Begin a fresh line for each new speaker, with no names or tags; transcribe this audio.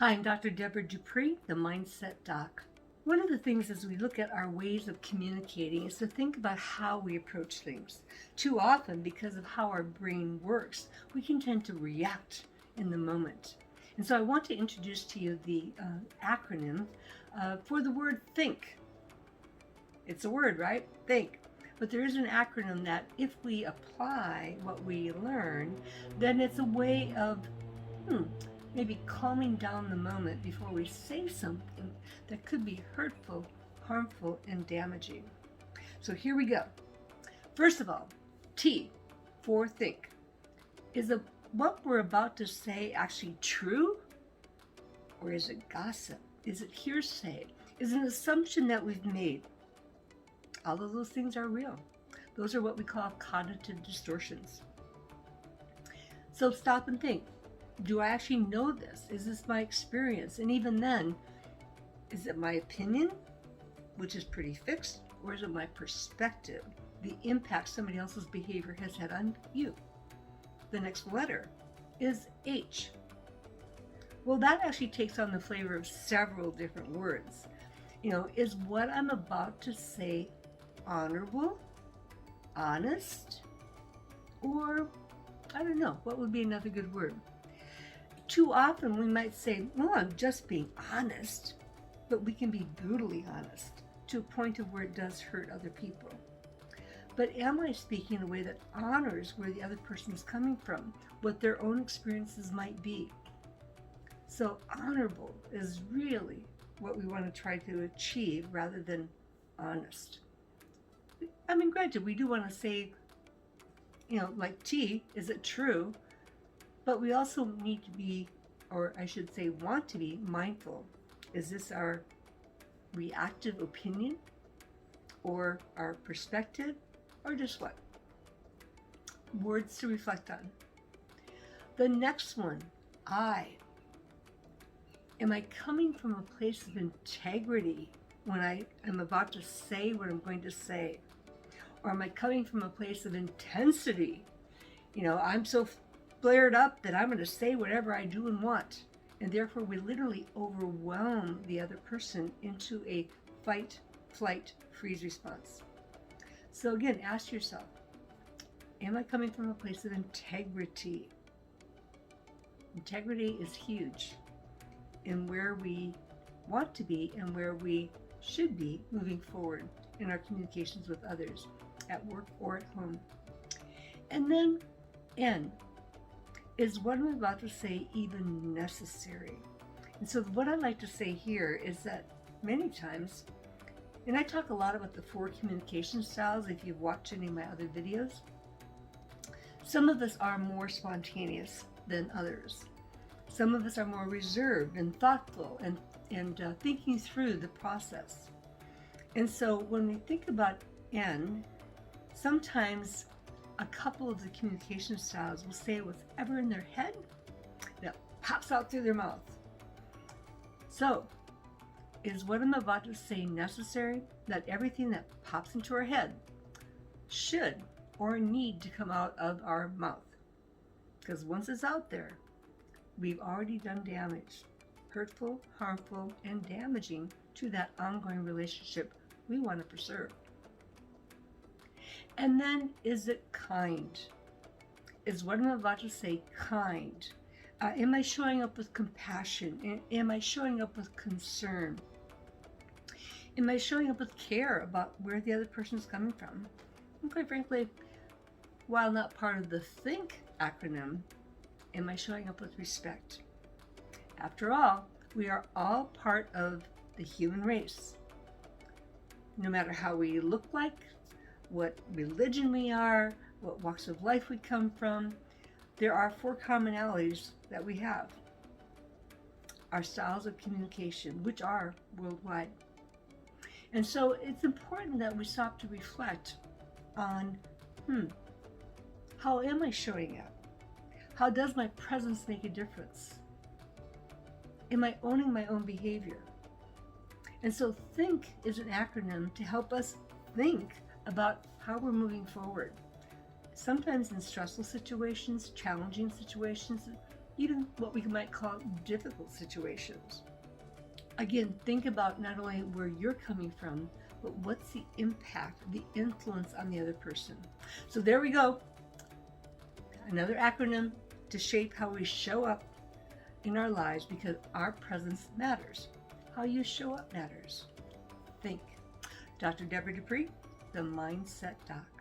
Hi, I'm Dr. Debra Dupree, the Mindset Doc. One of the things as we look at our ways of communicating is to think about how we approach things. Too often, because of how our brain works, we can tend to react in the moment. And so I want to introduce to you the acronym for the word think. It's a word, right? Think. But there is an acronym that if we apply what we learn, then it's a way of maybe calming down the moment before we say something that could be hurtful, harmful, and damaging. So here we go. First of all, T for think. Is what we're about to say actually true? Or is it gossip? Is it hearsay? Is it an assumption that we've made? All of those things are real. Those are what we call cognitive distortions. So stop and think. Do I actually know this? Is this my experience? And even then, is it my opinion, which is pretty fixed, or is it my perspective, the impact somebody else's behavior has had on you? The next letter is H. Well, that actually takes on the flavor of several different words. Is what I'm about to say honorable, honest, or I don't know, what would be another good word? Too often we might say, well, I'm just being honest, but we can be brutally honest to a point of where it does hurt other people. But am I speaking in a way that honors where the other person is coming from, what their own experiences might be? So honorable is really what we want to try to achieve rather than honest. I mean, granted, we do want to say, like T, is it true? But we also need to be, or I should say want to be, mindful. Is this our reactive opinion or our perspective or just what? Words to reflect on. The next one, I. Am I coming from a place of integrity when I am about to say what I'm going to say? Or am I coming from a place of intensity? I'm so flared up that I'm going to say whatever I do and want. And therefore we literally overwhelm the other person into a fight, flight, freeze response. So again, ask yourself, am I coming from a place of integrity? Integrity is huge in where we want to be and where we should be moving forward in our communications with others at work or at home. And then N. Is what I'm about to say even necessary? And so what I'd like to say here is that many times, and I talk a lot about the 4 communication styles if you've watched any of my other videos, some of us are more spontaneous than others. Some of us are more reserved and thoughtful and thinking through the process. And so when we think about N, sometimes a couple of the communication styles will say whatever in their head that pops out through their mouth. So, is what I'm about to say necessary? That everything that pops into our head should or need to come out of our mouth? Because once it's out there, we've already done damage, hurtful, harmful, and damaging to that ongoing relationship we want to preserve. And then, is it kind? Is what I'm about to say kind? Am I showing up with compassion? Am I showing up with concern? Am I showing up with care about where the other person is coming from? And quite frankly, while not part of the think acronym, am I showing up with respect? After all, we are all part of the human race. No matter how we look like, what religion we are, what walks of life we come from, there are 4 commonalities that we have. Our styles of communication, which are worldwide. And so it's important that we stop to reflect on, how am I showing up? How does my presence make a difference? Am I owning my own behavior? And so think is an acronym to help us think about how we're moving forward. Sometimes in stressful situations, challenging situations, even what we might call difficult situations. Again, think about not only where you're coming from, but what's the impact, the influence on the other person. So there we go. Another acronym to shape how we show up in our lives, because our presence matters. How you show up matters. Think. Dr. Debra Dupree, the Mindset Doc.